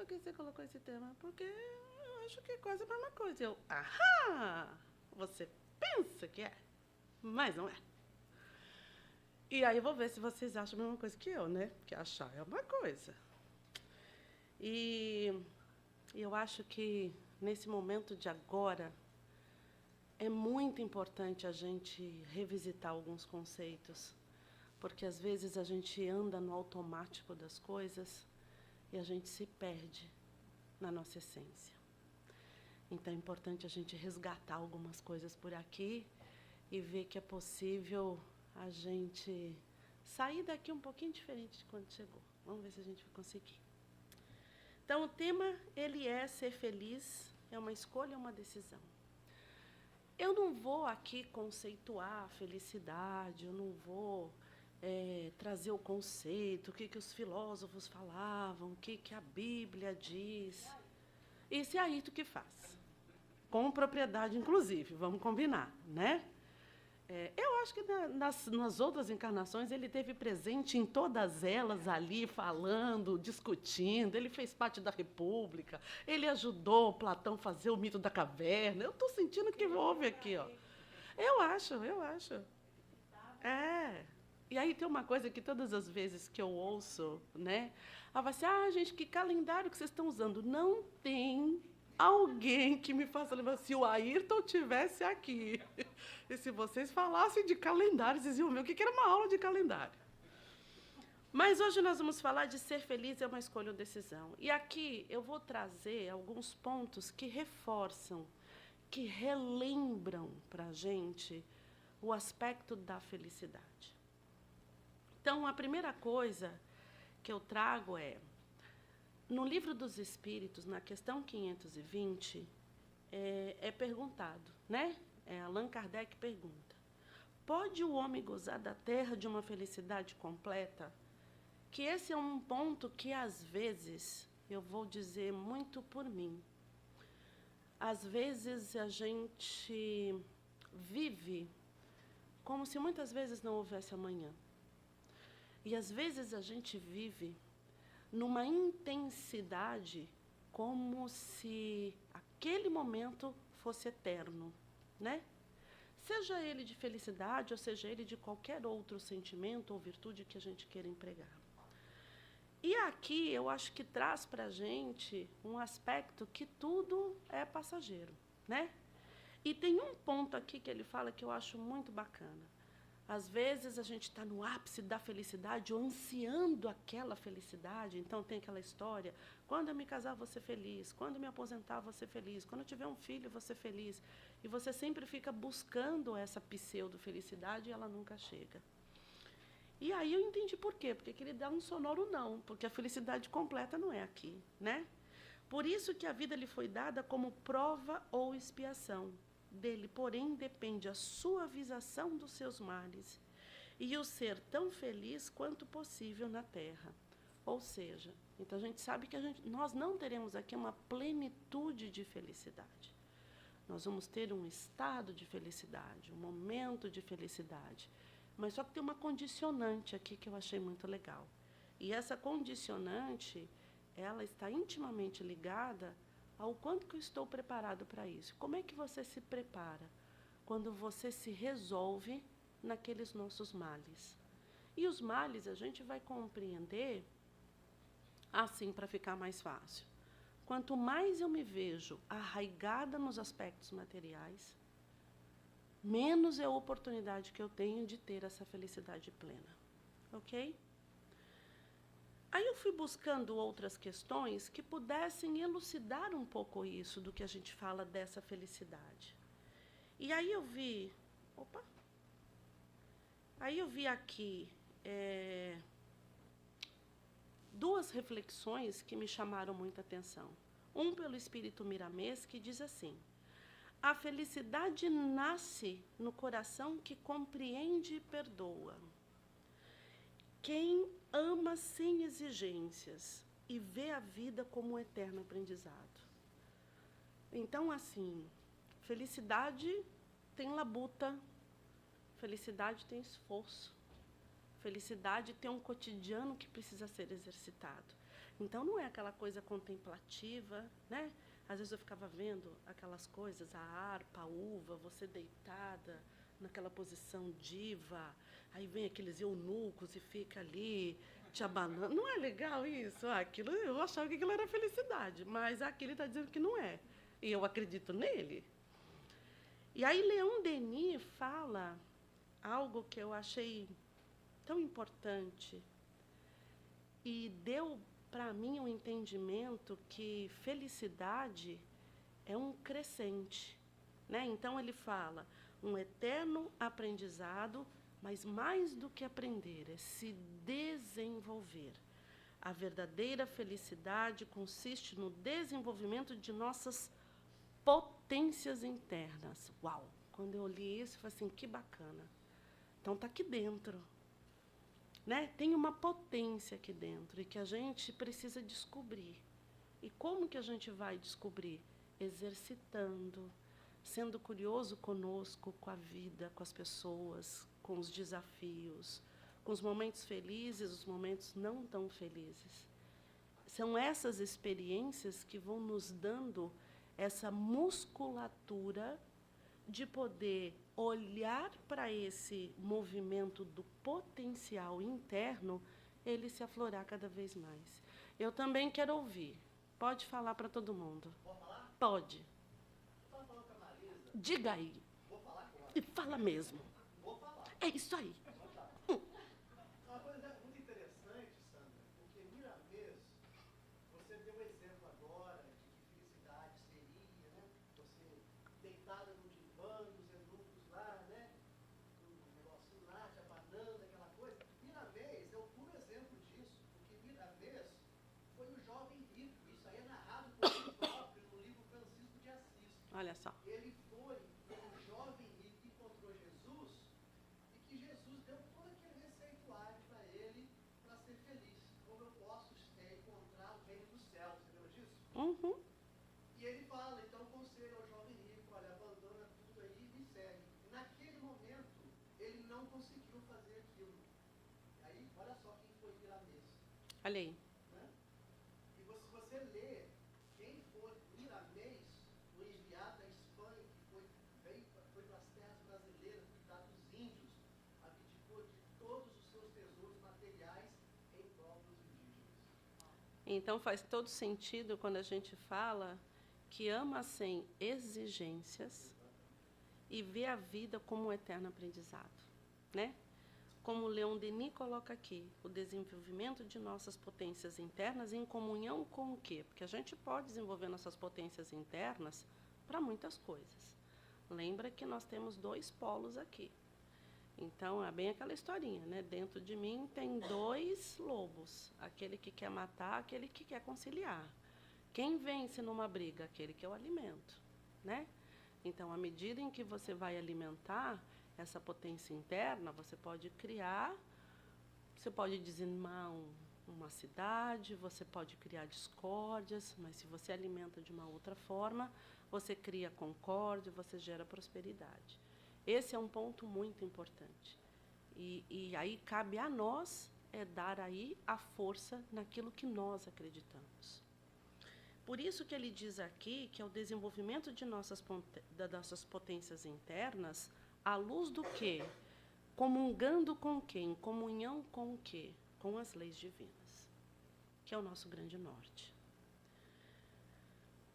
por que você colocou esse tema? Porque eu acho que é quase a mesma coisa. Eu, ahá! Você pensa que é, mas não é. E aí eu vou ver se vocês acham a mesma coisa que eu, né? Porque achar é uma coisa. E eu acho que nesse momento de agora é muito importante a gente revisitar alguns conceitos, porque às vezes a gente anda no automático das coisas e a gente se perde na nossa essência. Então é importante a gente resgatar algumas coisas por aqui e ver que é possível a gente sair daqui um pouquinho diferente de quando chegou. Vamos ver se a gente vai conseguir. Então, o tema, ele é ser feliz, é uma escolha, é uma decisão. Eu não vou aqui conceituar a felicidade, eu não vou trazer o conceito, o que os filósofos falavam, o que a Bíblia diz. Isso é a Ayrton que faz. Com propriedade, inclusive, vamos combinar, né? Eu acho que nas outras encarnações ele teve presente em todas elas ali, falando, discutindo. Ele fez parte da República, ele ajudou Platão a fazer o mito da caverna. Eu estou sentindo que houve aqui, ó. Eu acho. É. E aí tem uma coisa que todas as vezes que eu ouço, né? Ela vai assim, gente, que calendário que vocês estão usando? Não tem alguém que me faça lembrar, se o Ayrton tivesse aqui, e se vocês falassem de calendário, vocês iam ver o que era uma aula de calendário. Mas hoje nós vamos falar de ser feliz é uma escolha ou decisão. E aqui eu vou trazer alguns pontos que reforçam, que relembram para a gente o aspecto da felicidade. Então, a primeira coisa que eu trago no Livro dos Espíritos, na questão 520, é perguntado, né? Allan Kardec pergunta: pode o homem gozar da terra de uma felicidade completa? Que esse é um ponto que, às vezes, eu vou dizer muito por mim. Às vezes, a gente vive como se muitas vezes não houvesse amanhã. E, às vezes, a gente vive numa intensidade como se aquele momento fosse eterno, né? Seja ele de felicidade ou seja ele de qualquer outro sentimento ou virtude que a gente queira empregar. E aqui eu acho que traz para a gente um aspecto que tudo é passageiro, né? E tem um ponto aqui que ele fala que eu acho muito bacana. Às vezes a gente está no ápice da felicidade, ou ansiando aquela felicidade. Então tem aquela história, quando eu me casar vou ser feliz, quando eu me aposentar vou ser feliz, quando eu tiver um filho vou ser feliz. E você sempre fica buscando essa pseudo-felicidade e ela nunca chega. E aí eu entendi por quê, porque ele dá um sonoro não, porque a felicidade completa não é aqui, né? Por isso que a vida lhe foi dada como prova ou expiação. Dele, porém, depende a suavização dos seus males e o ser tão feliz quanto possível na terra. Ou seja, então a gente sabe que nós não teremos aqui uma plenitude de felicidade. Nós vamos ter um estado de felicidade, um momento de felicidade. Mas só que tem uma condicionante aqui que eu achei muito legal. E essa condicionante, ela está intimamente ligada ao quanto que eu estou preparado para isso. Como é que você se prepara? Quando você se resolve naqueles nossos males. E os males a gente vai compreender assim para ficar mais fácil. Quanto mais eu me vejo arraigada nos aspectos materiais, menos é a oportunidade que eu tenho de ter essa felicidade plena. Ok? Aí eu fui buscando outras questões que pudessem elucidar um pouco isso do que a gente fala dessa felicidade. E aí eu vi... Aí eu vi aqui duas reflexões que me chamaram muita atenção. Um pelo espírito Miramês, que diz assim: a felicidade nasce no coração que compreende e perdoa. Quem ama sem exigências e vê a vida como um eterno aprendizado. Então, assim, felicidade tem labuta, felicidade tem esforço, felicidade tem um cotidiano que precisa ser exercitado. Então, não é aquela coisa contemplativa, né? Às vezes eu ficava vendo aquelas coisas, a harpa, a uva, você deitada naquela posição diva, aí vem aqueles eunucos e fica ali te abanando. Não é legal isso? Aquilo, eu achava que aquilo era felicidade, mas aqui ele está dizendo que não é. E eu acredito nele. E aí Leon Denis fala algo que eu achei tão importante e deu para mim um entendimento que felicidade é um crescente, né? Então ele fala um eterno aprendizado, mas mais do que aprender, é se desenvolver. A verdadeira felicidade consiste no desenvolvimento de nossas potências internas. Uau! Quando eu li isso, eu falei assim, que bacana. Então está aqui dentro. Né? Tem uma potência aqui dentro e que a gente precisa descobrir. E como que a gente vai descobrir? Exercitando, sendo curioso conosco, com a vida, com as pessoas, com os desafios, com os momentos felizes, os momentos não tão felizes. São essas experiências que vão nos dando essa musculatura de poder olhar para esse movimento do potencial interno, ele se aflorar cada vez mais. Eu também quero ouvir. Pode falar para todo mundo. Pode falar? Pode. Eu estava falando com a Marisa. Diga aí. Vou falar com ela. E fala mesmo. Vou falar. É isso aí. Uma coisa muito interessante, Sandra, porque Miramês, você deu um exemplo agora de que felicidade seria, né? Você deitada no divã, os eunucos lá, né? Um negocinho lá, te abanando, aquela coisa. Miramês é o puro exemplo disso, porque Miramês foi o jovem rico. Isso aí é narrado por ele próprio no livro Francisco de Assis. Olha só. Ele foi um jovem rico que encontrou Jesus e que Jesus deu todo aquele receituário para ele para ser feliz. Como eu posso encontrar o reino dos céus, você lembra disso? Uhum. E ele fala, então, conselho ao jovem rico, olha, abandona tudo aí e me segue. E naquele momento, ele não conseguiu fazer aquilo. E aí, olha só quem foi Miramês. Olha aí. Né? E se você lê quem foi Miramês, o enviado da Espanha, que foi para as terras brasileiras, cuidar dos índios, abdicou de todos os seus tesouros materiais em prol dos indígenas. Então faz todo sentido quando a gente fala que ama sem exigências e vê a vida como um eterno aprendizado, né? Como Leon Denis coloca aqui, o desenvolvimento de nossas potências internas em comunhão com o quê? Porque a gente pode desenvolver nossas potências internas para muitas coisas. Lembra que nós temos 2 polos aqui. Então, é bem aquela historinha, né? Dentro de mim tem 2 lobos, aquele que quer matar, aquele que quer conciliar. Quem vence numa briga? Aquele que eu alimento, né? Então, à medida em que você vai alimentar essa potência interna, você pode criar, você pode dizimar uma cidade, você pode criar discórdias, mas se você alimenta de uma outra forma, você cria concórdia, você gera prosperidade. Esse é um ponto muito importante. E aí cabe a nós dar aí a força naquilo que nós acreditamos. Por isso que ele diz aqui que é o desenvolvimento de nossas potências internas, à luz do quê? Comungando com quem? Comunhão com o quê? Com as leis divinas, que é o nosso grande norte.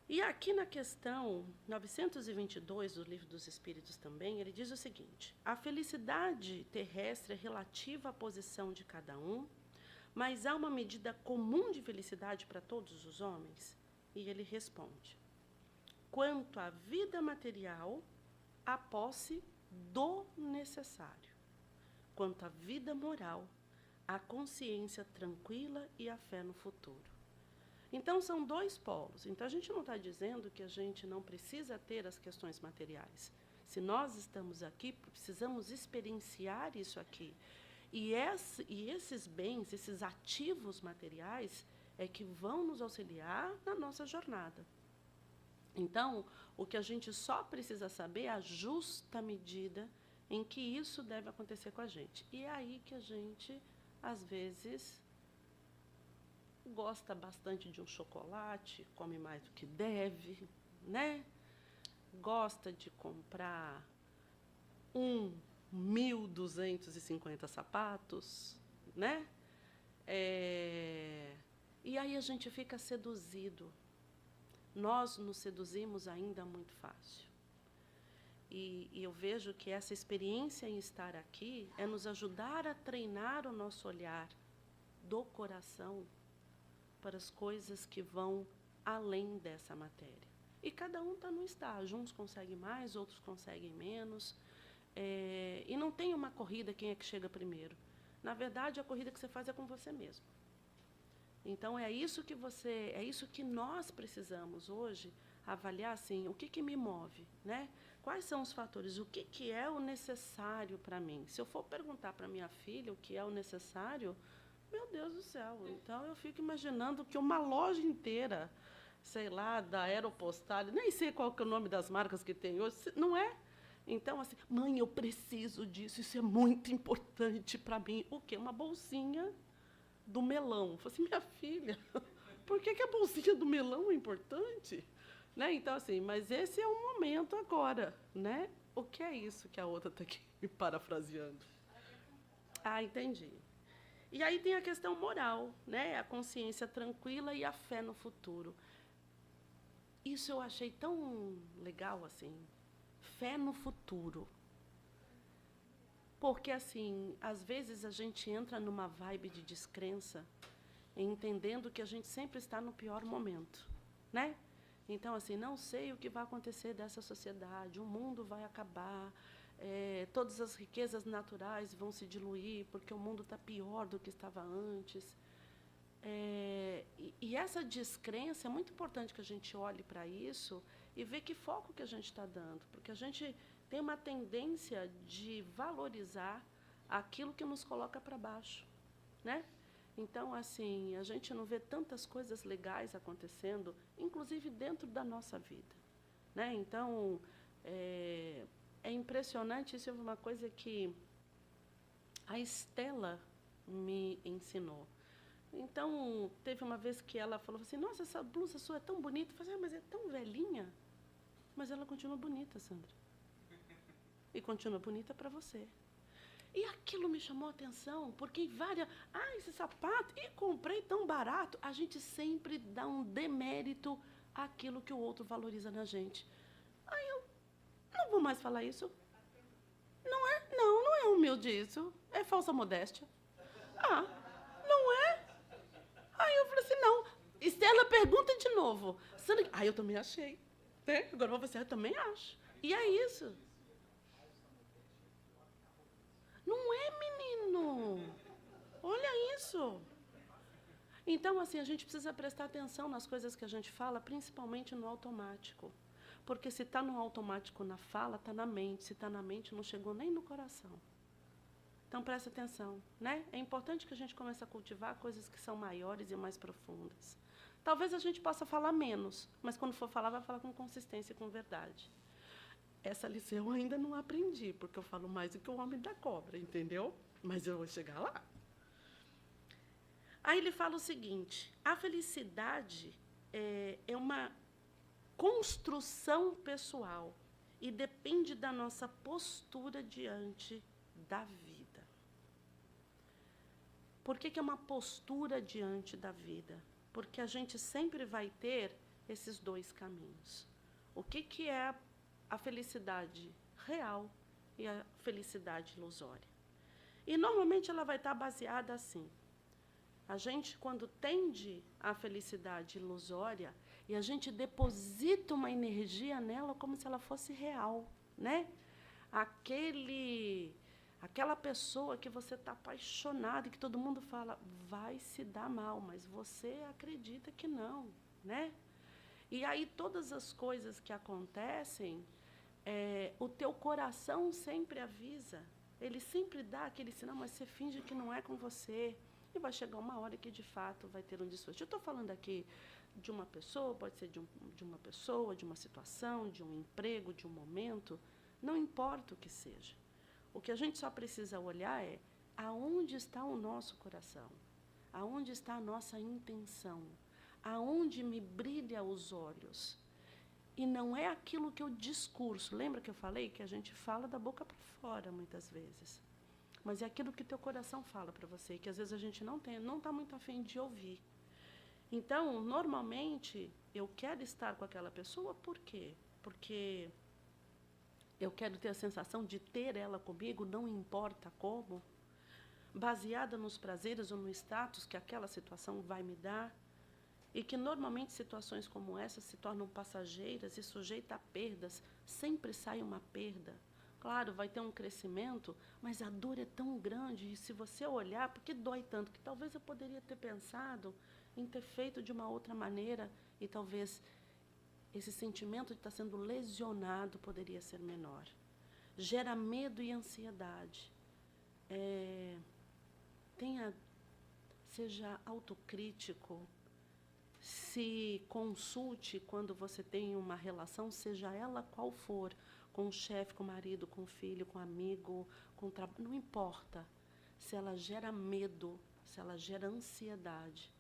E aqui na questão 922 do Livro dos Espíritos também, ele diz o seguinte: a felicidade terrestre é relativa à posição de cada um, mas há uma medida comum de felicidade para todos os homens? E ele responde: quanto à vida material, a posse do necessário. Quanto à vida moral, a consciência tranquila e a fé no futuro. Então, são 2 polos. Então, a gente não está dizendo que a gente não precisa ter as questões materiais. Se nós estamos aqui, precisamos experienciar isso aqui. E esses bens, esses ativos materiais, é que vão nos auxiliar na nossa jornada. Então, o que a gente só precisa saber é a justa medida em que isso deve acontecer com a gente. E é aí que a gente, às vezes, gosta bastante de um chocolate, come mais do que deve, né? Gosta de comprar 1.250 sapatos, né? E aí a gente fica seduzido. Nós nos seduzimos ainda muito fácil. E eu vejo que essa experiência em estar aqui é nos ajudar a treinar o nosso olhar do coração para as coisas que vão além dessa matéria. E cada um está num estágio. Uns conseguem mais, outros conseguem menos. E não tem uma corrida quem é que chega primeiro. Na verdade, a corrida que você faz é com você mesmo. Então, é isso que nós precisamos hoje avaliar, assim, o que me move, né? Quais são os fatores? O que é o necessário para mim? Se eu for perguntar para minha filha o que é o necessário, meu Deus do céu. Então, eu fico imaginando que uma loja inteira, sei lá, da Aeropostal, nem sei qual que é o nome das marcas que tem hoje, não é? Então, assim, mãe, eu preciso disso, isso é muito importante para mim. O quê? Uma bolsinha do melão. Eu falei assim, minha filha, por que a bolsinha do melão é importante? Né? Então, assim, mas esse é o momento agora, né? O que é isso que a outra está aqui me parafraseando? Ah, entendi. E aí tem a questão moral, né? A consciência tranquila e a fé no futuro. Isso eu achei tão legal, assim. Fé no futuro. Porque, assim, às vezes a gente entra numa vibe de descrença, entendendo que a gente sempre está no pior momento, né? Então, assim, não sei o que vai acontecer dessa sociedade, o mundo vai acabar, todas as riquezas naturais vão se diluir, porque o mundo está pior do que estava antes. E essa descrença, é muito importante que a gente olhe para isso e veja que foco que a gente está dando, porque a gente tem uma tendência de valorizar aquilo que nos coloca para baixo, né? Então, assim, a gente não vê tantas coisas legais acontecendo, inclusive dentro da nossa vida, né? Então, é impressionante, isso é uma coisa que a Estela me ensinou. Então, teve uma vez que ela falou assim, nossa, essa blusa sua é tão bonita. Eu falei, mas é tão velhinha. Mas ela continua bonita, Sandra. E continua bonita para você. E aquilo me chamou a atenção, porque em várias... esse sapato, e comprei tão barato. A gente sempre dá um demérito àquilo que o outro valoriza na gente. Aí eu não vou mais falar isso. Não é humilde isso. É falsa modéstia. Não é? Aí eu falei assim, não. Estela, pergunta de novo. Sandra, eu também achei. Né? Agora você, eu também acho. E é isso. Não é, menino? Olha isso. Então, assim, a gente precisa prestar atenção nas coisas que a gente fala, principalmente no automático. Porque se está no automático na fala, está na mente. Se está na mente, não chegou nem no coração. Então, presta atenção, né? É importante que a gente comece a cultivar coisas que são maiores e mais profundas. Talvez a gente possa falar menos, mas quando for falar, vai falar com consistência e com verdade. Essa lição eu ainda não aprendi, porque eu falo mais do que o homem da cobra, entendeu? Mas eu vou chegar lá. Aí ele fala o seguinte, a felicidade é uma construção pessoal e depende da nossa postura diante da vida. Por que é uma postura diante da vida? Porque a gente sempre vai ter esses dois caminhos. O que é a felicidade real e a felicidade ilusória? E, normalmente, ela vai estar baseada assim. A gente, quando tende à felicidade ilusória, e a gente deposita uma energia nela como se ela fosse real, né? Aquela pessoa que você está apaixonado e que todo mundo fala, vai se dar mal, mas você acredita que não, né? E aí todas as coisas que acontecem, o teu coração sempre avisa, ele sempre dá aquele sinal, mas você finge que não é com você. E vai chegar uma hora que, de fato, vai ter um desfecho. Eu estou falando aqui de uma pessoa, pode ser de uma pessoa, de uma situação, de um emprego, de um momento, não importa o que seja. O que a gente só precisa olhar é aonde está o nosso coração, Aonde está a nossa intenção? Aonde me brilha os olhos? E não é aquilo que eu discurso. Lembra que eu falei que a gente fala da boca para fora, muitas vezes. Mas é aquilo que teu coração fala para você, que às vezes a gente não está muito afim de ouvir. Então, normalmente, eu quero estar com aquela pessoa, por quê? Porque eu quero ter a sensação de ter ela comigo, não importa como, baseada nos prazeres ou no status que aquela situação vai me dar, e que normalmente situações como essa se tornam passageiras e sujeitas a perdas, sempre sai uma perda. Claro, vai ter um crescimento, mas a dor é tão grande, e se você olhar, por que dói tanto? Que talvez eu poderia ter pensado em ter feito de uma outra maneira, e talvez esse sentimento de estar sendo lesionado poderia ser menor. Gera medo e ansiedade. Seja autocrítico, se consulte quando você tem uma relação, seja ela qual for, com o chefe, com o marido, com o filho, com o amigo, com o trabalho, não importa. Se ela gera medo, se ela gera ansiedade,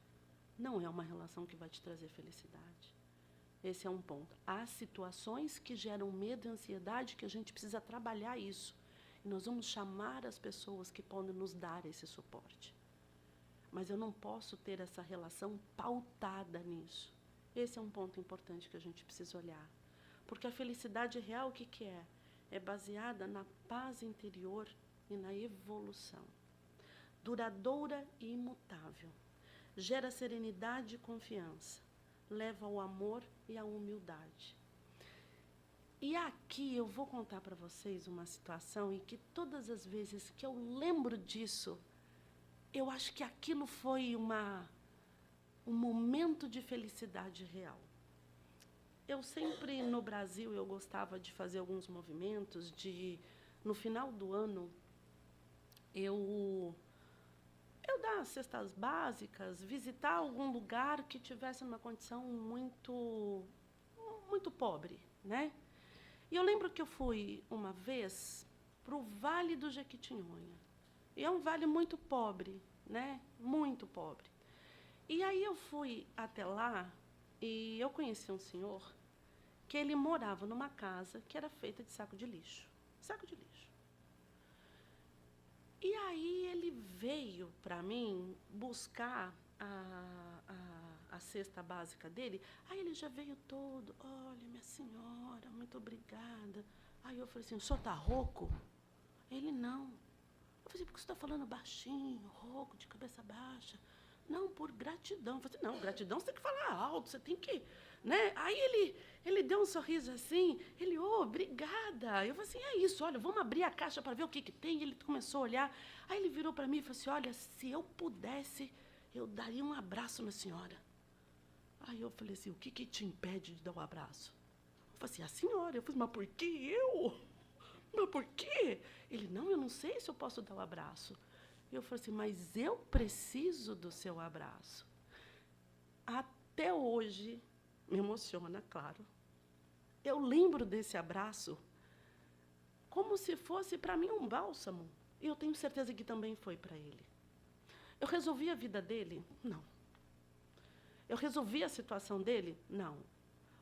não é uma relação que vai te trazer felicidade. Esse é um ponto. Há situações que geram medo e ansiedade que a gente precisa trabalhar isso. E nós vamos chamar as pessoas que podem nos dar esse suporte. Mas eu não posso ter essa relação pautada nisso. Esse é um ponto importante que a gente precisa olhar. Porque a felicidade real, o que é? É baseada na paz interior e na evolução. Duradoura e imutável. Gera serenidade e confiança. Leva ao amor e à humildade. E aqui eu vou contar para vocês uma situação em que todas as vezes que eu lembro disso, eu acho que aquilo foi um momento de felicidade real. Eu sempre, no Brasil, eu gostava de fazer alguns movimentos no final do ano, eu dar cestas básicas, visitar algum lugar que tivesse uma condição muito, muito pobre, né? E eu lembro que eu fui uma vez para o Vale do Jequitinhonha. E é um vale muito pobre, né? Muito pobre. E aí eu fui até lá e eu conheci um senhor que ele morava numa casa que era feita de saco de lixo. Saco de lixo. E aí ele veio para mim buscar a cesta básica dele. Aí ele já veio todo, olha, minha senhora, muito obrigada. Aí eu falei assim, o senhor está rouco? Ele, não. Eu falei, por que você está falando baixinho, rouco, de cabeça baixa? Não, por gratidão. Eu falei, não, gratidão você tem que falar alto, você tem que... né? Aí ele deu um sorriso assim, ele, obrigada. Eu falei assim, é isso, olha, vamos abrir a caixa para ver o que tem. Ele começou a olhar, aí ele virou para mim e falou assim, olha, se eu pudesse, eu daria um abraço na senhora. Aí eu falei assim, o que te impede de dar um abraço? Eu falei assim, a senhora. Eu falei, mas por que eu? Mas por quê? Ele, não, eu não sei se eu posso dar um abraço. Eu falei assim, mas eu preciso do seu abraço. Até hoje, me emociona, claro. Eu lembro desse abraço como se fosse para mim um bálsamo. E eu tenho certeza que também foi para ele. Eu resolvi a vida dele? Não. Eu resolvi a situação dele? Não.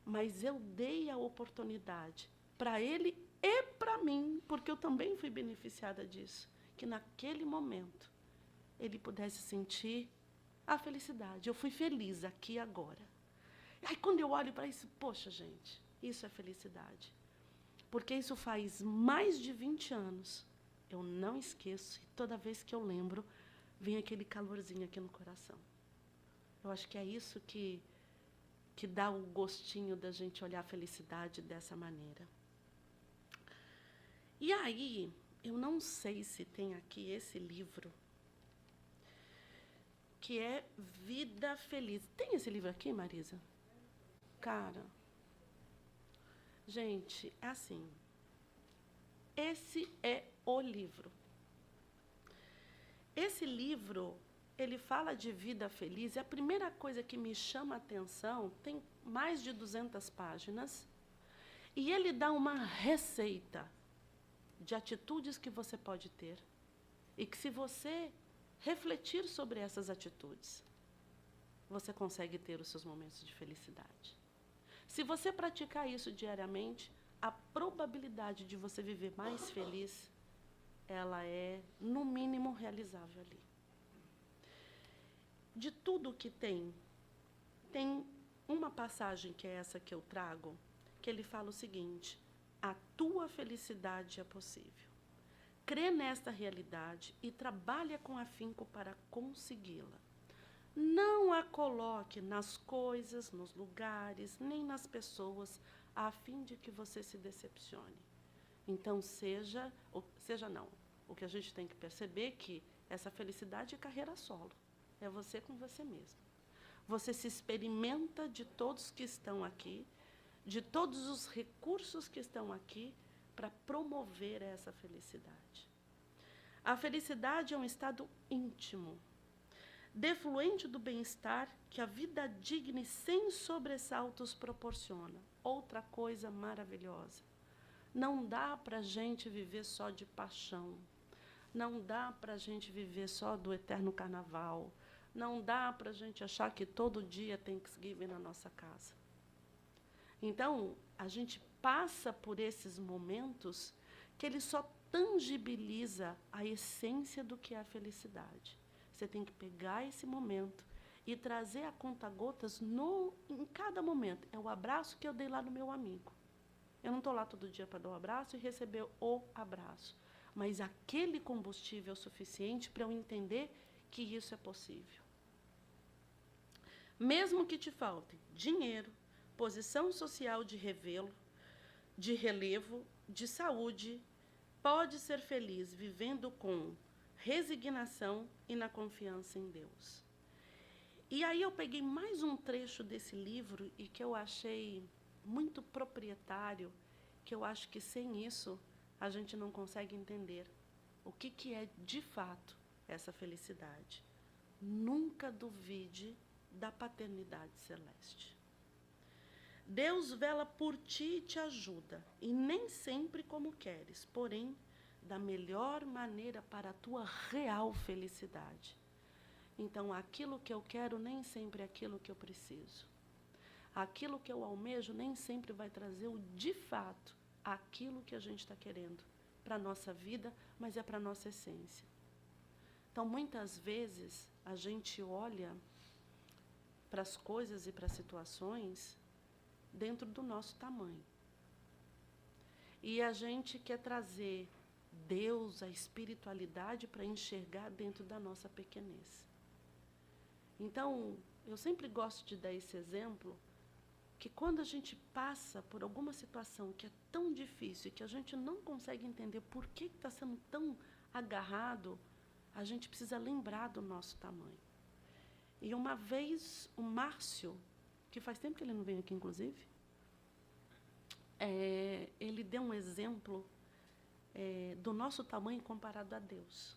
Mas eu dei a oportunidade para ele e para mim, porque eu também fui beneficiada disso, que naquele momento ele pudesse sentir a felicidade. Eu fui feliz aqui e agora. Aí quando eu olho para isso, poxa, gente, isso é felicidade. Porque isso faz mais de 20 anos. Eu não esqueço, e toda vez que eu lembro, vem aquele calorzinho aqui no coração. Eu acho que é isso que dá o gostinho da gente olhar a felicidade dessa maneira. E aí, eu não sei se tem aqui esse livro, que é Vida Feliz. Tem esse livro aqui, Marisa? Cara, gente, é assim, esse é o livro. Esse livro, ele fala de vida feliz, e a primeira coisa que me chama a atenção, tem mais de 200 páginas, e ele dá uma receita de atitudes que você pode ter, e que se você refletir sobre essas atitudes, você consegue ter os seus momentos de felicidade. Se você praticar isso diariamente, a probabilidade de você viver mais feliz, ela é, no mínimo, realizável ali. De tudo que tem uma passagem que é essa que eu trago, que ele fala o seguinte: a tua felicidade é possível. Crê nesta realidade e trabalha com afinco para consegui-la. Não a coloque nas coisas, nos lugares, nem nas pessoas, a fim de que você se decepcione. Então, o que a gente tem que perceber é que essa felicidade é carreira solo. É você com você mesmo. Você se experimenta de todos que estão aqui, de todos os recursos que estão aqui, para promover essa felicidade. A felicidade é um estado íntimo, defluente do bem-estar que a vida digna e sem sobressaltos proporciona. Outra coisa maravilhosa. Não dá para a gente viver só de paixão. Não dá para a gente viver só do eterno carnaval. Não dá para a gente achar que todo dia tem Thanksgiving na nossa casa. Então, a gente passa por esses momentos que ele só tangibiliza a essência do que é a felicidade. Você tem que pegar esse momento e trazer a conta-gotas em cada momento. É o abraço que eu dei lá no meu amigo. Eu não estou lá todo dia para dar um abraço e receber o abraço. Mas aquele combustível é o suficiente para eu entender que isso é possível. Mesmo que te faltem dinheiro, posição social de relevo, de saúde, pode ser feliz vivendo com resignação e na confiança em Deus. E aí eu peguei mais um trecho desse livro e que eu achei muito proprietário, que eu acho que sem isso a gente não consegue entender o que é de fato essa felicidade. Nunca duvide da paternidade celeste. Deus vela por ti e te ajuda, e nem sempre como queres, porém, da melhor maneira para a tua real felicidade. Então, aquilo que eu quero nem sempre é aquilo que eu preciso. Aquilo que eu almejo nem sempre vai trazer de fato aquilo que a gente está querendo para a nossa vida, mas é para a nossa essência. Então, muitas vezes, a gente olha para as coisas e para as situações dentro do nosso tamanho. E a gente quer trazer Deus, a espiritualidade, para enxergar dentro da nossa pequenez. Então, eu sempre gosto de dar esse exemplo, que quando a gente passa por alguma situação que é tão difícil e que a gente não consegue entender por que está sendo tão agarrado, a gente precisa lembrar do nosso tamanho. E uma vez o Márcio, que faz tempo que ele não vem aqui, inclusive, ele deu um exemplo do nosso tamanho comparado a Deus.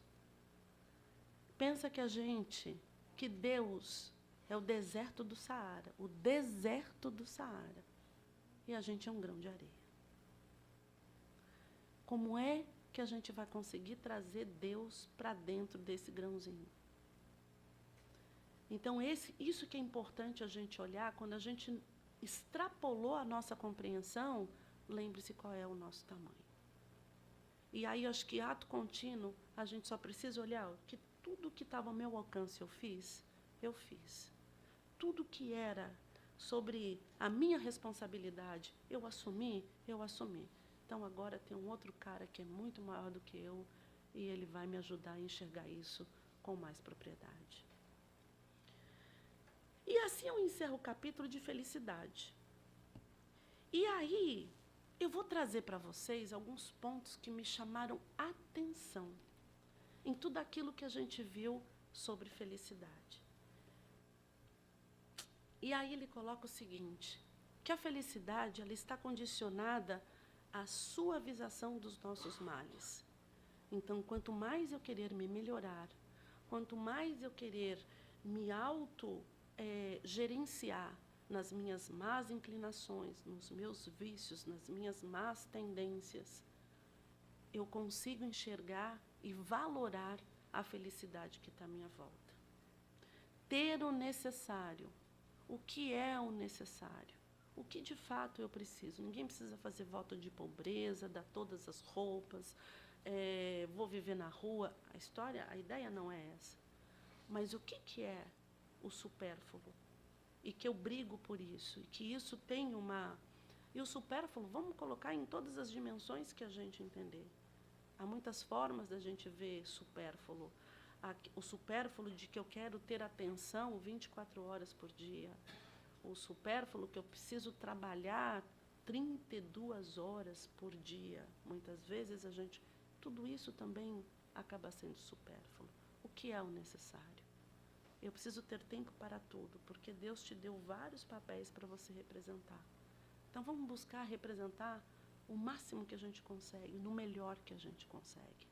Pensa que Deus é o deserto do Saara, e a gente é um grão de areia. Como é que a gente vai conseguir trazer Deus para dentro desse grãozinho? Então, isso que é importante a gente olhar, quando a gente extrapolou a nossa compreensão, lembre-se qual é o nosso tamanho. E aí, acho que ato contínuo, a gente só precisa olhar que tudo que estava ao meu alcance eu fiz. Tudo que era sobre a minha responsabilidade, eu assumi. Então, agora tem um outro cara que é muito maior do que eu e ele vai me ajudar a enxergar isso com mais propriedade. E assim eu encerro o capítulo de felicidade. E aí, eu vou trazer para vocês alguns pontos que me chamaram atenção em tudo aquilo que a gente viu sobre felicidade. E aí ele coloca o seguinte, que a felicidade ela está condicionada à suavização dos nossos males. Então, quanto mais eu querer me melhorar, quanto mais eu querer me gerenciar nas minhas más inclinações, nos meus vícios, nas minhas más tendências, eu consigo enxergar e valorar a felicidade que está à minha volta. Ter o necessário. O que é o necessário? O que de fato eu preciso? Ninguém precisa fazer voto de pobreza, dar todas as roupas, vou viver na rua. A ideia não é essa. Mas o que é o supérfluo? E que eu brigo por isso, e que isso tem uma... E o supérfluo, vamos colocar em todas as dimensões que a gente entender. Há muitas formas da gente ver supérfluo. O supérfluo de que eu quero ter atenção 24 horas por dia. O supérfluo que eu preciso trabalhar 32 horas por dia. Muitas vezes tudo isso também acaba sendo supérfluo. O que é o necessário? Eu preciso ter tempo para tudo, porque Deus te deu vários papéis para você representar. Então vamos buscar representar o máximo que a gente consegue, no melhor que a gente consegue.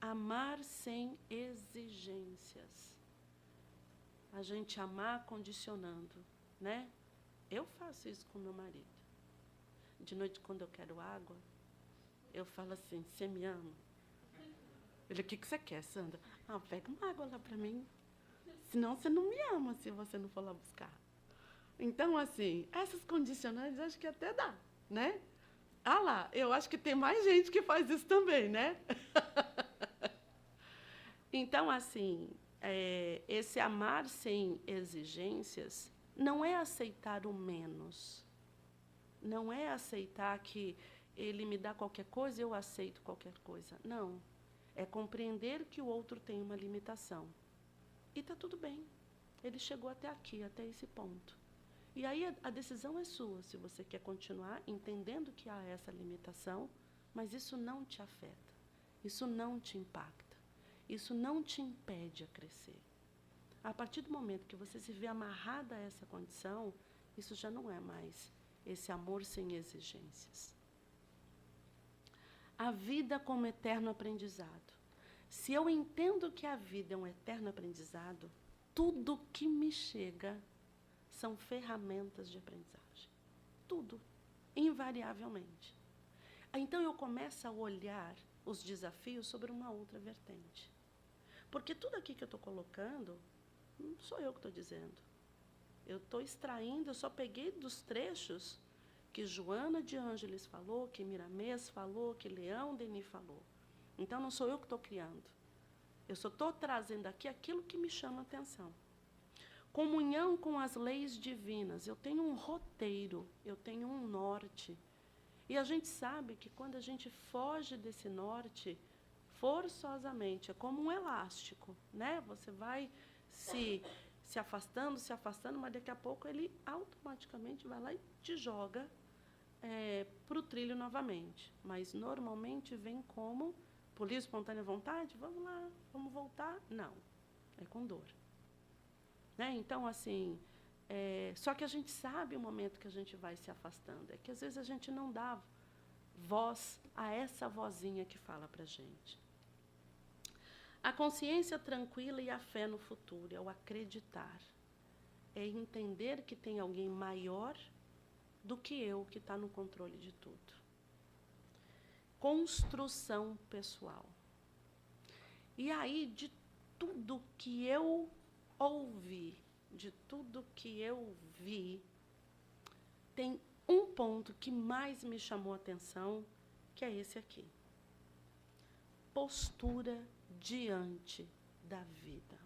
Amar sem exigências. A gente amar condicionando, né? Eu faço isso com meu marido. De noite, quando eu quero água, eu falo assim, você me ama? Ele, o que você quer, Sandra? Pega uma água lá para mim. Senão você não me ama se você não for lá buscar. Então, assim, essas condicionantes acho que até dá, né? Lá, eu acho que tem mais gente que faz isso também, né? Então, assim, esse amar sem exigências não é aceitar o menos. Não é aceitar que ele me dá qualquer coisa e eu aceito qualquer coisa. Não. É compreender que o outro tem uma limitação. E está tudo bem. Ele chegou até aqui, até esse ponto. E aí a decisão é sua, se você quer continuar entendendo que há essa limitação, mas isso não te afeta, isso não te impacta, isso não te impede a crescer. A partir do momento que você se vê amarrada a essa condição, isso já não é mais esse amor sem exigências. A vida como eterno aprendizado. Se eu entendo que a vida é um eterno aprendizado, tudo que me chega são ferramentas de aprendizagem. Tudo, invariavelmente. Então eu começo a olhar os desafios sobre uma outra vertente. Porque tudo aqui que eu estou colocando, não sou eu que estou dizendo. Eu estou extraindo, eu só peguei dos trechos que Joana de Ângeles falou, que Miramês falou, que Leão Denis falou. Então não sou eu que estou criando. Eu só estou trazendo aqui aquilo que me chama a atenção. Comunhão com as leis divinas. Eu tenho um roteiro, eu tenho um norte. E a gente sabe que quando a gente foge desse norte, forçosamente, é como um elástico, né? Você vai se afastando, mas daqui a pouco ele automaticamente vai lá e te joga para o trilho novamente. Mas normalmente vem como por livre espontânea vontade, vamos lá, vamos voltar. Não, é com dor. Né? Então, assim, só que a gente sabe o momento que a gente vai se afastando. É que, às vezes, a gente não dá voz a essa vozinha que fala para a gente. A consciência tranquila e a fé no futuro é o acreditar. É entender que tem alguém maior do que eu que está no controle de tudo. Construção pessoal. E aí, de tudo que eu ouvi, de tudo que eu vi, tem um ponto que mais me chamou a atenção, que é esse aqui. Postura diante da vida.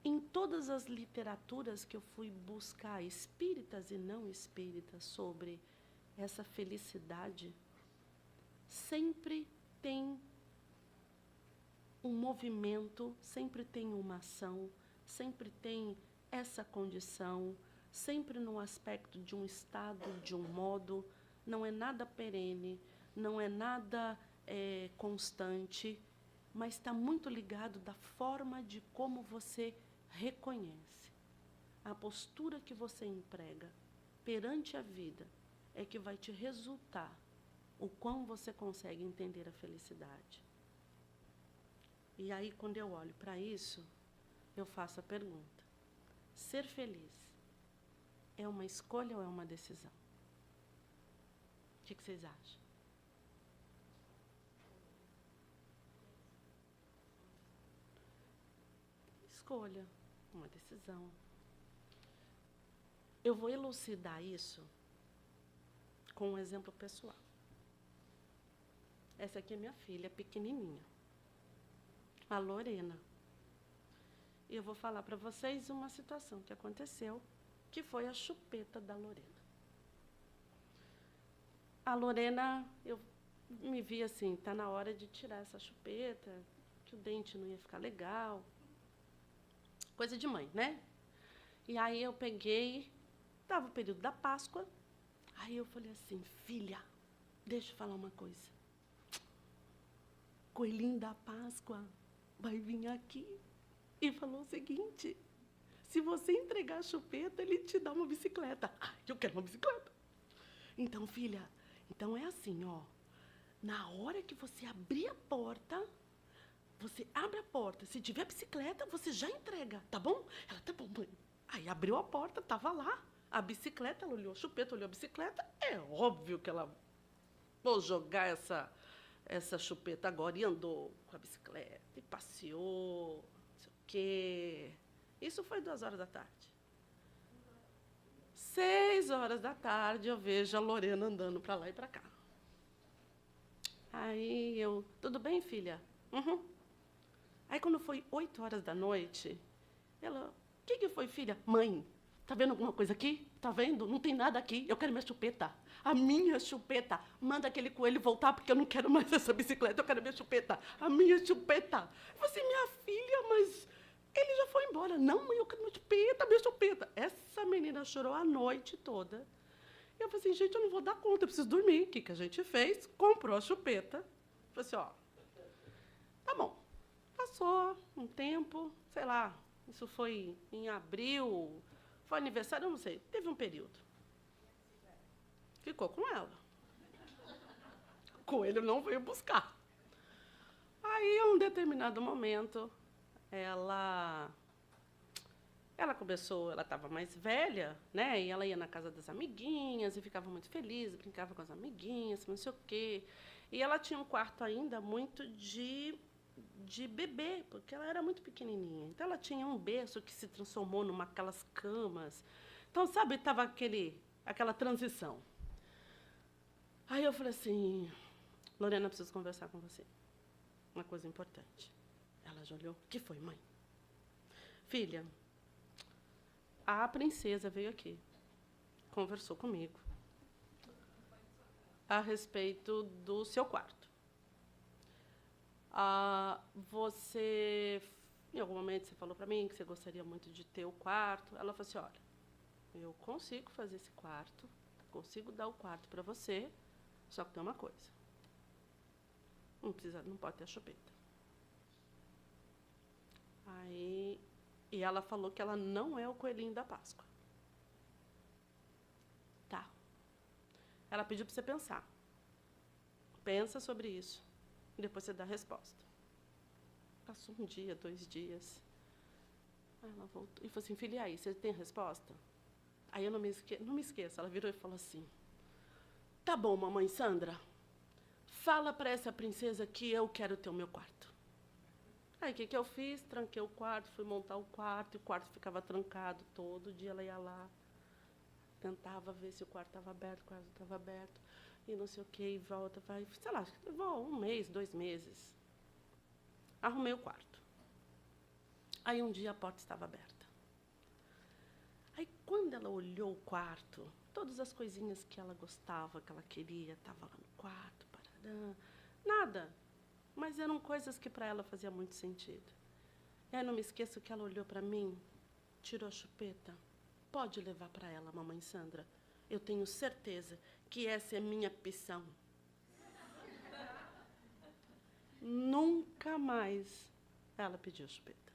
Em todas as literaturas que eu fui buscar, espíritas e não espíritas, sobre essa felicidade, sempre tem um movimento, sempre tem uma ação, sempre tem essa condição, sempre no aspecto de um estado, de um modo, não é nada perene, não é nada constante, mas está muito ligado da forma de como você reconhece. A postura que você emprega perante a vida é que vai te resultar o quão você consegue entender a felicidade. E aí, quando eu olho para isso, eu faço a pergunta: ser feliz é uma escolha ou é uma decisão? O que vocês acham? escolha, uma decisão. Eu vou elucidar isso com um exemplo pessoal. Essa aqui é minha filha, pequenininha, a Lorena. E eu vou falar para vocês uma situação que aconteceu, que foi a chupeta da Lorena. A Lorena, eu me vi assim, tá na hora de tirar essa chupeta, que o dente não ia ficar legal. Coisa de mãe, né? E aí eu peguei, estava o período da Páscoa, aí eu falei assim, filha, deixa eu falar uma coisa. Coelhinho da Páscoa vai vir aqui e falou o seguinte, se você entregar a chupeta, ele te dá uma bicicleta. Ah, eu quero uma bicicleta. Então, filha, então é assim, ó. Na hora que você abrir a porta, você abre a porta. Se tiver bicicleta, você já entrega, tá bom? Ela, tá bom, mãe. Aí abriu a porta, tava lá. A bicicleta, ela olhou a chupeta, olhou a bicicleta. É óbvio que ela... Vou jogar essa chupeta agora. E andou com a bicicleta, e passeou, não sei o quê. Isso foi 2 horas da tarde. 6 horas da tarde, eu vejo a Lorena andando para lá e para cá. Aí eu, tudo bem, filha? Uhum. Aí, quando foi 8 horas da noite, ela, o que foi, filha? Mãe, tá vendo alguma coisa aqui? Tá vendo? Não tem nada aqui. Eu quero minha chupeta. A minha chupeta. Manda aquele coelho voltar, porque eu não quero mais essa bicicleta. Eu quero minha chupeta. A minha chupeta. Eu falei assim, minha filha, mas ele já foi embora. Não, mãe, eu quero minha chupeta, minha chupeta. Essa menina chorou a noite toda. Eu falei assim, gente, eu não vou dar conta, eu preciso dormir. O que a gente fez? Comprou a chupeta. Falei assim, ó, tá bom. Passou um tempo, sei lá, isso foi em abril, foi aniversário, eu não sei, teve um período. Ficou com ela. O coelho não veio buscar. Aí, em um determinado momento, ela começou, ela estava mais velha, né? E ela ia na casa das amiguinhas e ficava muito feliz, brincava com as amiguinhas, não sei o quê. E ela tinha um quarto ainda muito de bebê, porque ela era muito pequenininha. Então, ela tinha um berço que se transformou numa aquelas camas. Então, sabe, estava aquela transição. Aí eu falei assim, Lorena, preciso conversar com você. Uma coisa importante. Ela já olhou. O que foi, mãe? Filha, a princesa veio aqui, conversou comigo a respeito do seu quarto. Você, em algum momento, você falou para mim que você gostaria muito de ter o quarto. Ela falou assim, olha, eu consigo fazer esse quarto, consigo dar o quarto para você, só que tem uma coisa. Não pode ter a chupeta. E ela falou que ela não é o coelhinho da Páscoa. Tá. Ela pediu para você pensar. Pensa sobre isso. E depois você dá a resposta. Passou 1 dia, 2 dias. Aí ela voltou e falou assim, filha, e aí, você tem a resposta? Aí eu não me esqueço. Ela virou e falou assim, tá bom, mamãe Sandra. Fala para essa princesa que eu quero ter o meu quarto. Aí, o que eu fiz? Tranquei o quarto, fui montar o quarto, e o quarto ficava trancado. Todo dia ela ia lá, tentava ver se o quarto estava aberto, o quarto estava aberto, e não sei o quê, e volta, vai, sei lá, levou 1 mês, 2 meses. Arrumei o quarto. Aí, um dia, a porta estava aberta. Aí, quando ela olhou o quarto, todas as coisinhas que ela gostava, que ela queria, estavam lá no quarto, parará, nada. Mas eram coisas que para ela fazia muito sentido. E aí não me esqueço que ela olhou para mim, tirou a chupeta. Pode levar para ela, mamãe Sandra. Eu tenho certeza que essa é minha opção. Nunca mais ela pediu chupeta.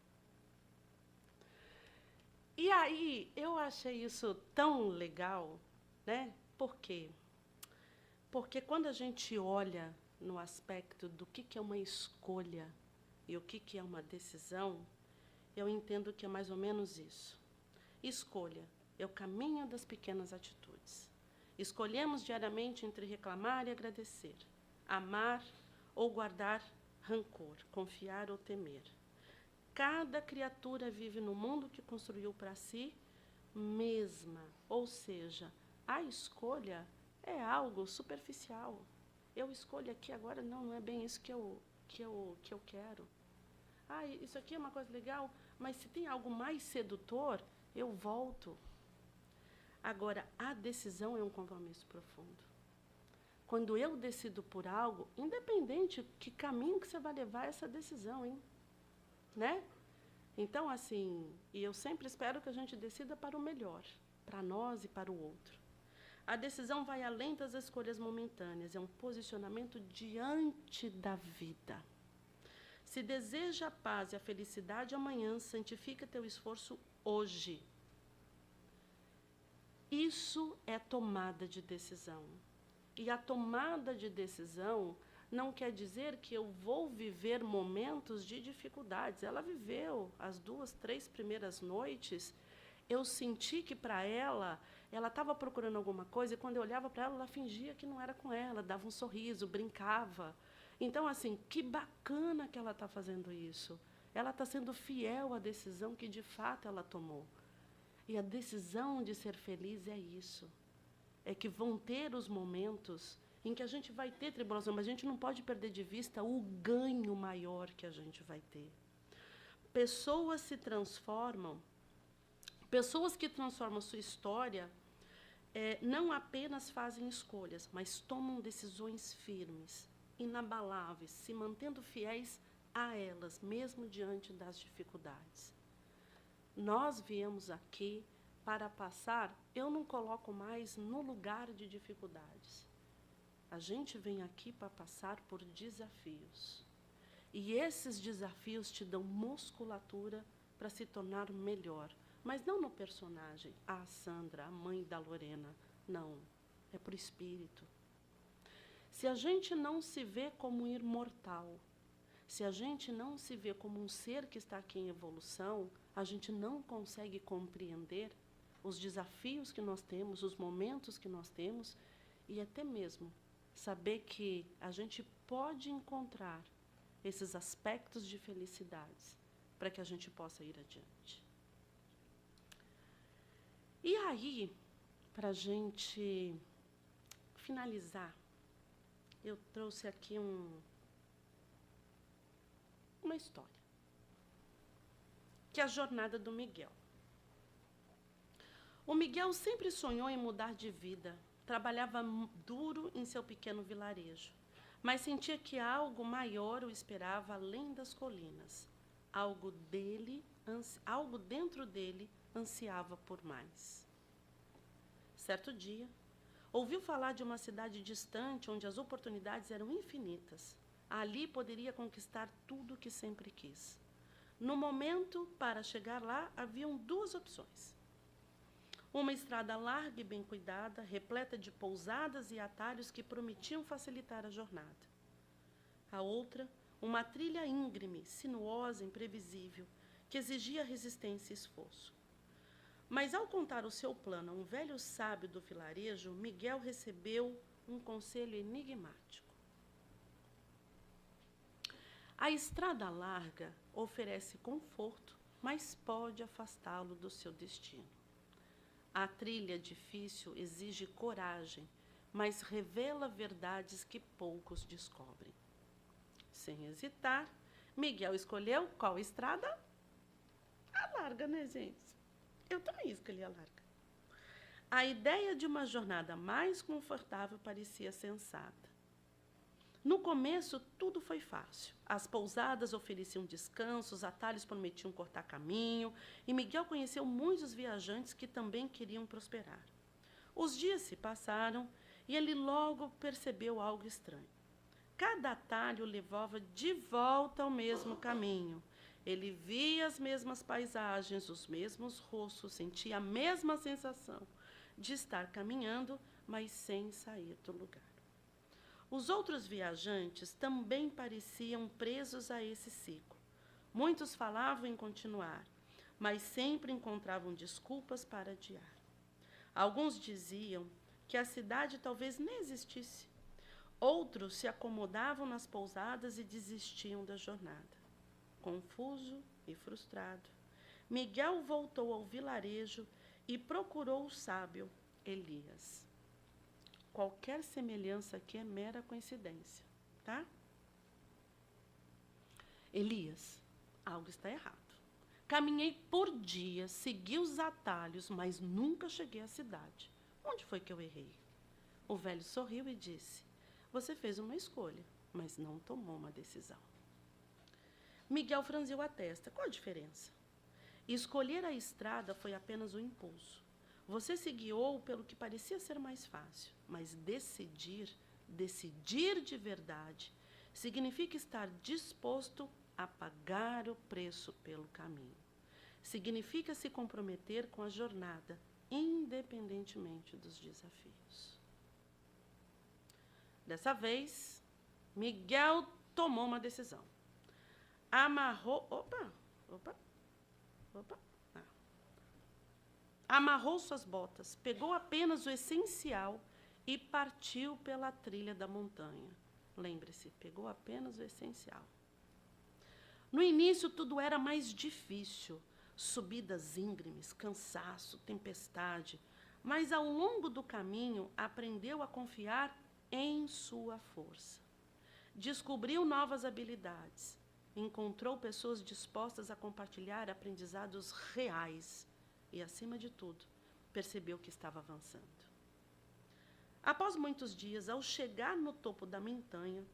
E aí eu achei isso tão legal, né? Por quê? Porque quando a gente olha no aspecto do que é uma escolha e o que é uma decisão, eu entendo que é mais ou menos isso. Escolha é o caminho das pequenas atitudes. Escolhemos diariamente entre reclamar e agradecer, amar ou guardar rancor, confiar ou temer. Cada criatura vive no mundo que construiu para si mesma. Ou seja, a escolha é algo superficial. Eu escolho aqui agora, não é bem isso que eu quero. Isso aqui é uma coisa legal, mas se tem algo mais sedutor, eu volto. Agora, a decisão é um compromisso profundo. Quando eu decido por algo, independente que caminho que você vai levar essa decisão, hein? Né? Então, assim, e eu sempre espero que a gente decida para o melhor, para nós e para o outro. A decisão vai além das escolhas momentâneas, é um posicionamento diante da vida. Se deseja a paz e a felicidade amanhã, santifica teu esforço hoje. Isso é tomada de decisão. E a tomada de decisão não quer dizer que eu vou viver momentos de dificuldades. Ela viveu as 2, 3 primeiras noites. Eu senti que para ela estava procurando alguma coisa, e quando eu olhava para ela fingia que não era com ela, dava um sorriso, brincava. Então, assim, que bacana que ela está fazendo isso. Ela está sendo fiel à decisão que, de fato, ela tomou. E a decisão de ser feliz é isso. É que vão ter os momentos em que a gente vai ter tribulação, mas a gente não pode perder de vista o ganho maior que a gente vai ter. Pessoas se transformam, pessoas que transformam sua história, não apenas fazem escolhas, mas tomam decisões firmes, inabaláveis, se mantendo fiéis a elas, mesmo diante das dificuldades. Nós viemos aqui para passar, eu não coloco mais no lugar de dificuldades. A gente vem aqui para passar por desafios. E esses desafios te dão musculatura para se tornar melhor. Mas não no personagem, a Sandra, a mãe da Lorena. Não, é para o espírito. Se a gente não se vê como imortal, se a gente não se vê como um ser que está aqui em evolução, a gente não consegue compreender os desafios que nós temos, os momentos que nós temos, e até mesmo saber que a gente pode encontrar esses aspectos de felicidades para que a gente possa ir adiante. E aí, para a gente finalizar, eu trouxe aqui uma história, que é a jornada do Miguel. O Miguel sempre sonhou em mudar de vida, trabalhava duro em seu pequeno vilarejo, mas sentia que algo maior o esperava além das colinas. Algo dentro dele ansiava por mais. Certo dia, ouviu falar de uma cidade distante onde as oportunidades eram infinitas. Ali poderia conquistar tudo o que sempre quis. No momento, para chegar lá, haviam 2 opções. Uma estrada larga e bem cuidada, repleta de pousadas e atalhos que prometiam facilitar a jornada. A outra, uma trilha íngreme, sinuosa, imprevisível, que exigia resistência e esforço. Mas, ao contar o seu plano a um velho sábio do vilarejo, Miguel recebeu um conselho enigmático. A estrada larga oferece conforto, mas pode afastá-lo do seu destino. A trilha difícil exige coragem, mas revela verdades que poucos descobrem. Sem hesitar, Miguel escolheu qual estrada? A larga, né, gente? Eu também escolhi a larga. A ideia de uma jornada mais confortável parecia sensata. No começo, tudo foi fácil. As pousadas ofereciam descanso, os atalhos prometiam cortar caminho, e Miguel conheceu muitos viajantes que também queriam prosperar. Os dias se passaram e ele logo percebeu algo estranho. Cada atalho levava de volta ao mesmo caminho. Ele via as mesmas paisagens, os mesmos rostos, sentia a mesma sensação de estar caminhando, mas sem sair do lugar. Os outros viajantes também pareciam presos a esse ciclo. Muitos falavam em continuar, mas sempre encontravam desculpas para adiar. Alguns diziam que a cidade talvez nem existisse. Outros se acomodavam nas pousadas e desistiam da jornada. Confuso e frustrado, Miguel voltou ao vilarejo e procurou o sábio Elias. Qualquer semelhança aqui é mera coincidência, tá? Elias, algo está errado. Caminhei por dias, segui os atalhos, mas nunca cheguei à cidade. Onde foi que eu errei? O velho sorriu e disse: você fez uma escolha, mas não tomou uma decisão. Miguel franziu a testa. Qual a diferença? Escolher a estrada foi apenas um impulso. Você se guiou pelo que parecia ser mais fácil, mas decidir de verdade, significa estar disposto a pagar o preço pelo caminho. Significa se comprometer com a jornada, independentemente dos desafios. Dessa vez, Miguel tomou uma decisão. Amarrou... Amarrou suas botas, pegou apenas o essencial e partiu pela trilha da montanha. Lembre-se, pegou apenas o essencial. No início, tudo era mais difícil. Subidas íngremes, cansaço, tempestade. Mas, ao longo do caminho, aprendeu a confiar em sua força. Descobriu novas habilidades. Encontrou pessoas dispostas a compartilhar aprendizados reais. E, acima de tudo, percebeu que estava avançando. Após muitos dias, ao chegar no topo da montanha,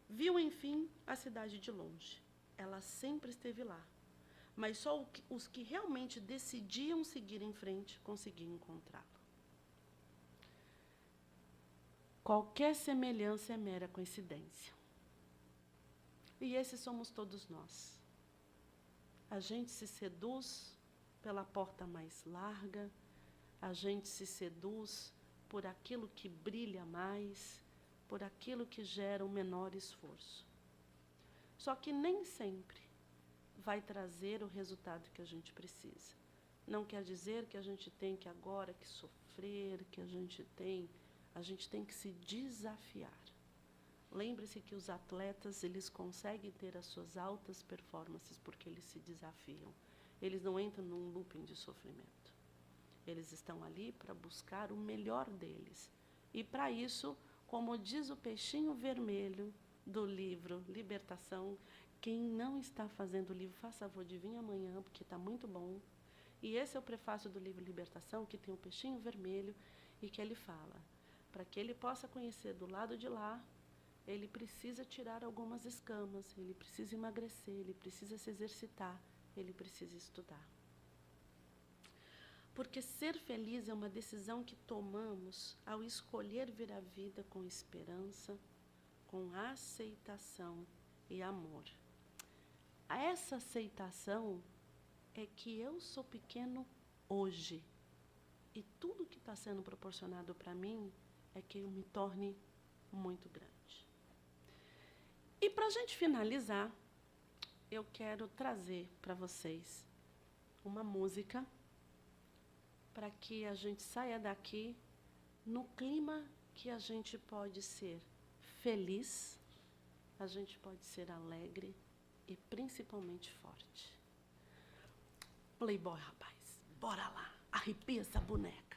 viu, enfim, a cidade de longe. Ela sempre esteve lá, mas só os que realmente decidiam seguir em frente conseguiam encontrá-lo. Qualquer semelhança é mera coincidência. E esses somos todos nós. A gente se seduz pela porta mais larga, a gente se seduz por aquilo que brilha mais, por aquilo que gera um menor esforço. Só que nem sempre vai trazer o resultado que a gente precisa. Não quer dizer que a gente tem que agora que sofrer, que a gente tem que se desafiar. Lembre-se que os atletas, eles conseguem ter as suas altas performances porque eles se desafiam. Eles não entram num looping de sofrimento. Eles estão ali para buscar o melhor deles. E para isso, como diz o peixinho vermelho do livro Libertação, quem não está fazendo o livro, faça favor de vir amanhã, porque está muito bom. E esse é o prefácio do livro Libertação, que tem o peixinho vermelho, e que ele fala, para que ele possa conhecer do lado de lá, ele precisa tirar algumas escamas, ele precisa emagrecer, ele precisa se exercitar, ele precisa estudar. Porque ser feliz é uma decisão que tomamos ao escolher ver a vida com esperança, com aceitação e amor. Essa aceitação é que eu sou pequeno hoje. E tudo que está sendo proporcionado para mim é que eu me torne muito grande. E para a gente finalizar, eu quero trazer para vocês uma música para que a gente saia daqui no clima que a gente pode ser feliz, a gente pode ser alegre e principalmente forte. Playboy, rapaz, bora lá, arrepia essa boneca.